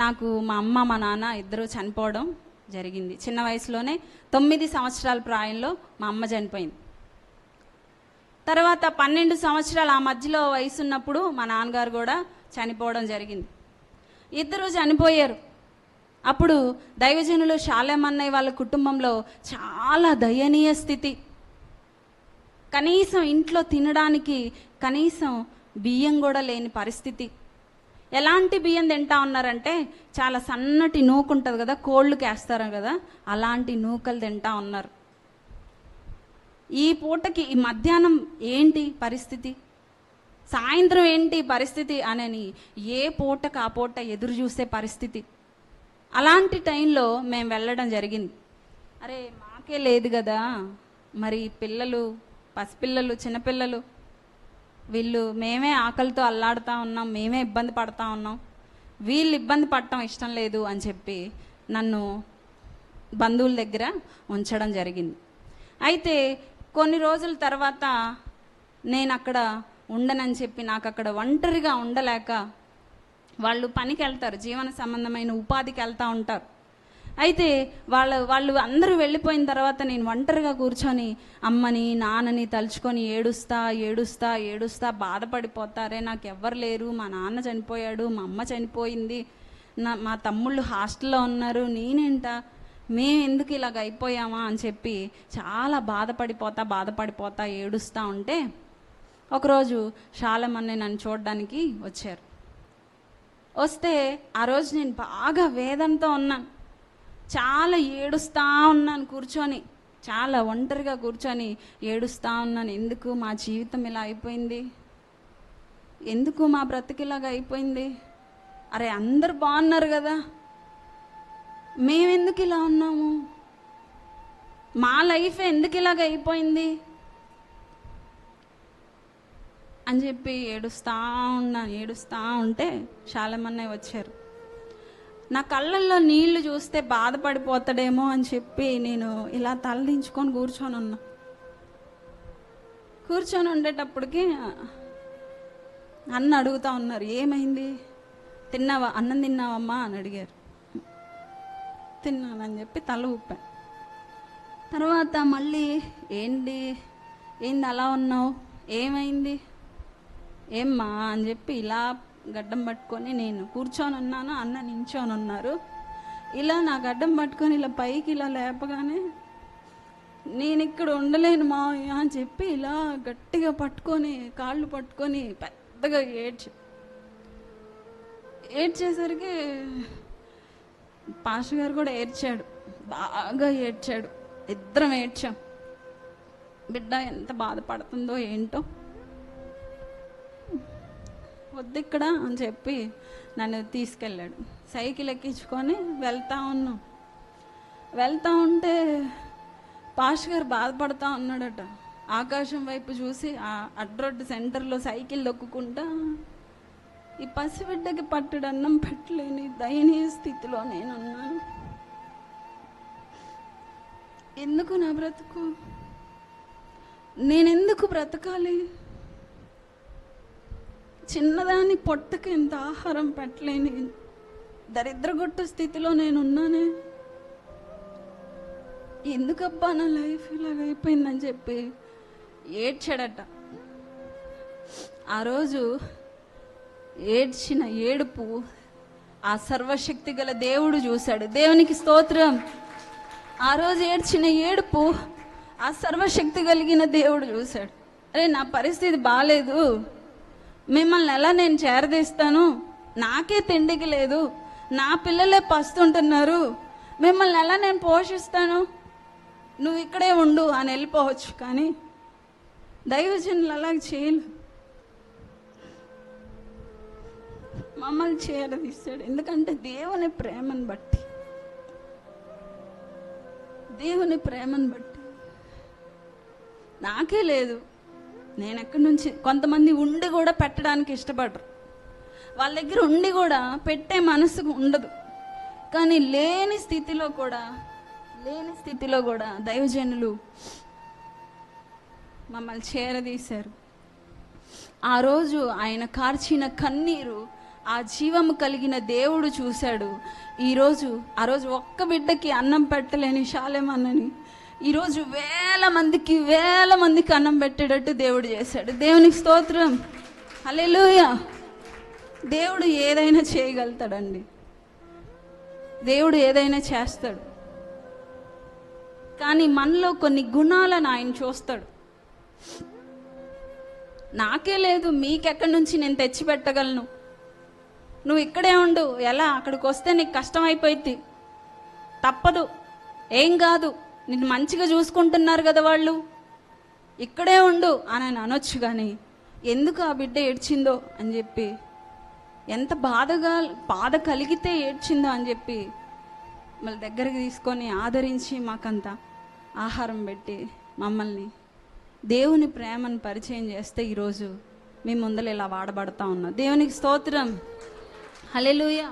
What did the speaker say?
నాకు మా అమ్మ మా నాన్న ఇద్దరు చనిపోవడం జరిగింది. చిన్న వయసులోనే 9 సంవత్సరాల ప్రాయంలో మా అమ్మ చనిపోయింది. తర్వాత 12 సంవత్సరాలు ఆ మధ్యలో వయసు ఉన్నప్పుడు మా నాన్నగారు కూడా చనిపోవడం జరిగింది. ఇద్దరు చనిపోయారు. అప్పుడు దైవజనులు శాలేమన్నయ్య వాళ్ళ కుటుంబంలో చాలా దయనీయ స్థితి. కనీసం ఇంట్లో తినడానికి కనీసం బియ్యం కూడా లేని పరిస్థితి. ఎలాంటి బియ్యం తింటా ఉన్నారంటే చాలా సన్నటి నూకు ఉంటుంది కదా, కోళ్ళకి వేస్తారు కదా, అలాంటి నూకలు తింటా ఉన్నారు. ఈ పూటకి ఈ మధ్యాహ్నం ఏంటి పరిస్థితి, సాయంత్రం ఏంటి పరిస్థితి అని ఏ పూటకు ఆ పూట ఎదురు చూసే పరిస్థితి. అలాంటి టైంలో మేము వెళ్ళడం జరిగింది. అరే మాకే లేదు కదా, మరి పిల్లలు, పసిపిల్లలు, చిన్నపిల్లలు, వీళ్ళు మేమే ఆకలితో అల్లాడుతూ ఉన్నాం, మేమే ఇబ్బంది పడతా ఉన్నాం, వీళ్ళు ఇబ్బంది పడటం ఇష్టం లేదు అని చెప్పి నన్ను బంధువుల దగ్గర ఉంచడం జరిగింది. అయితే కొన్ని రోజుల తర్వాత నేను అక్కడ ఉండనని చెప్పి నాకు అక్కడ ఒంటరిగా ఉండలేక, వాళ్ళు పనికి వెళ్తారు, జీవన సంబంధమైన ఉపాధికి వెళ్తూ ఉంటారు. అయితే వాళ్ళు అందరూ వెళ్ళిపోయిన తర్వాత నేను ఒంటరిగా కూర్చొని అమ్మని నాన్నని తలుచుకొని ఏడుస్తా బాధపడిపోతారే, నాకు ఎవ్వరు లేరు, మా నాన్న చనిపోయాడు, మా అమ్మ చనిపోయింది, మా తమ్ముళ్ళు హాస్టల్లో ఉన్నారు, నేనేంట, మేము ఎందుకు ఇలాగ అయిపోయామా అని చెప్పి చాలా బాధపడిపోతా ఏడుస్తూ ఉంటే ఒకరోజు శాలేమన్నయ్య నన్ను చూడడానికి వచ్చారు. వస్తే ఆ రోజు నేను బాగా వేదనతో ఉన్నాను, చాలా ఏడుస్తూ ఉన్నాను, కూర్చొని చాలా ఒంటరిగా కూర్చొని ఏడుస్తూ ఉన్నాను. ఎందుకు మా జీవితం ఇలా అయిపోయింది, ఎందుకు మా బ్రతికిలాగా అయిపోయింది, అరే అందరు బాగున్నారు కదా, మేమెందుకు ఇలా ఉన్నాము, మా లైఫ్ ఎందుకు ఇలాగ అయిపోయింది అని చెప్పి ఏడుస్తూ ఉంటే శాలేమన్నయ్య వచ్చారు. నా కళ్ళల్లో నీళ్లు చూస్తే బాధపడిపోతాడేమో అని చెప్పి నేను ఇలా తలదించుకొని కూర్చొని ఉండేటప్పటికి అన్న అడుగుతూ ఉన్నారు, ఏమైంది, తిన్నావా, అన్నం తిన్నావమ్మా అని అడిగారు. తిన్నానని చెప్పి తల ఊపాను. తర్వాత మళ్ళీ ఏంది అలా ఉన్నావు, ఏమైంది, ఏమ్మా అని చెప్పి ఇలా గడ్డం పట్టుకొని నేను కూర్చొని ఉన్నాను, అన్న నించొని ఉన్నారు. ఇలా నా గడ్డం పట్టుకొని ఇలా పైకి ఇలా లేపగానే నేను ఇక్కడ ఉండలేను మావయ్య అని చెప్పి ఇలా గట్టిగా పట్టుకొని కాళ్ళు పట్టుకొని పెద్దగా ఏడ్చేసరికి పాస్టర్ గారు కూడా ఏడ్చాడు, బాగా ఏడ్చాడు, ఇద్దరం ఏడ్చాం. బిడ్డ ఎంత బాధపడుతుందో ఏంటో, వద్దు ఇక్కడ అని చెప్పి నన్ను తీసుకెళ్ళాడు. సైకిల్ ఎక్కించుకొని వెళ్తా ఉంటే పాస్టర్ గారు బాధపడతా ఉన్నాడట. ఆకాశం వైపు చూసి ఆ అడ్రోడ్డు సెంటర్లో సైకిల్ దొక్కుకుంటా, ఈ పసిబిడ్డకి పట్టెడు అన్నం పెట్టలేని దయనీయ స్థితిలో నేనున్నాను, ఎందుకు నా బ్రతుకు, నేనెందుకు బ్రతకాలి, చిన్నదాన్ని పొట్టకి ఎంత ఆహారం పెట్టలేని దరిద్రగొట్టు స్థితిలో నేనున్నానే, ఎందుకబ్బా నా లైఫ్ ఇలాగ అయిపోయిందని చెప్పి ఏడ్చాడట. ఆ రోజు ఏడ్చిన ఏడుపు ఆ సర్వశక్తి గల దేవుడు చూశాడు. దేవునికి స్తోత్రం. ఆ రోజు ఏడ్చిన ఏడుపు ఆ సర్వశక్తి కలిగిన దేవుడు చూశాడు. అరే నా పరిస్థితి బాగాలేదు, మిమ్మల్ని ఎలా నేను చేరదీస్తాను, నాకే తిండికి లేదు, నా పిల్లలే పస్తుంటున్నారు, మిమ్మల్ని ఎలా నేను పోషిస్తాను, నువ్వు ఇక్కడే ఉండు అని వెళ్ళిపోవచ్చు. కానీ దైవజనులు అలాగ చేయలేదు, మమ్మల్ని చేరదీశాడు. ఎందుకంటే దేవుని ప్రేమను బట్టి నాకే లేదు, నేను ఎక్కడి నుంచి, కొంతమంది ఉండి కూడా పెట్టడానికి ఇష్టపడరు, వాళ్ళ దగ్గర ఉండి కూడా పెట్టే మనసుకు ఉండదు. కానీ లేని స్థితిలో కూడా దైవజనులు మమ్మల్ని చేరదీశారు. ఆ రోజు ఆయన కార్చిన కన్నీరు ఆ జీవము కలిగిన దేవుడు చూశాడు. ఆ రోజు ఒక్క బిడ్డకి అన్నం పెట్టలేని షాలేమన్నని ఈరోజు వేల మందికి అన్నం పెట్టేటట్టు దేవుడు చేశాడు. దేవునికి స్తోత్రం, హల్లెలూయా. దేవుడు ఏదైనా చేయగలుగుతాడండి, దేవుడు ఏదైనా చేస్తాడు. కానీ మనలో కొన్ని గుణాలను ఆయన చూస్తాడు. నాకే లేదు, మీకెక్కడి నుంచి నేను తెచ్చి పెట్టగలను, నువ్వు ఇక్కడే ఉండు, ఎలా అక్కడికి వస్తే నీకు కష్టం అయిపోయింది, తప్పదు, ఏం కాదు, నిన్ను మంచిగా చూసుకుంటున్నారు కదా వాళ్ళు, ఇక్కడే ఉండు అని ఆయన అనొచ్చు. కానీ ఎందుకు ఆ బిడ్డ ఏడ్చిందో అని చెప్పి, ఎంత బాధ కలిగితే ఏడ్చిందో అని చెప్పి మళ్ళీ దగ్గరికి తీసుకొని ఆదరించి మాకంతా ఆహారం పెట్టి మమ్మల్ని దేవుని ప్రేమను పరిచయం చేస్తే ఈరోజు మీ ముందర ఇలా వాడబడతా ఉన్నా. దేవునికి స్తోత్రం, హల్లెలూయా.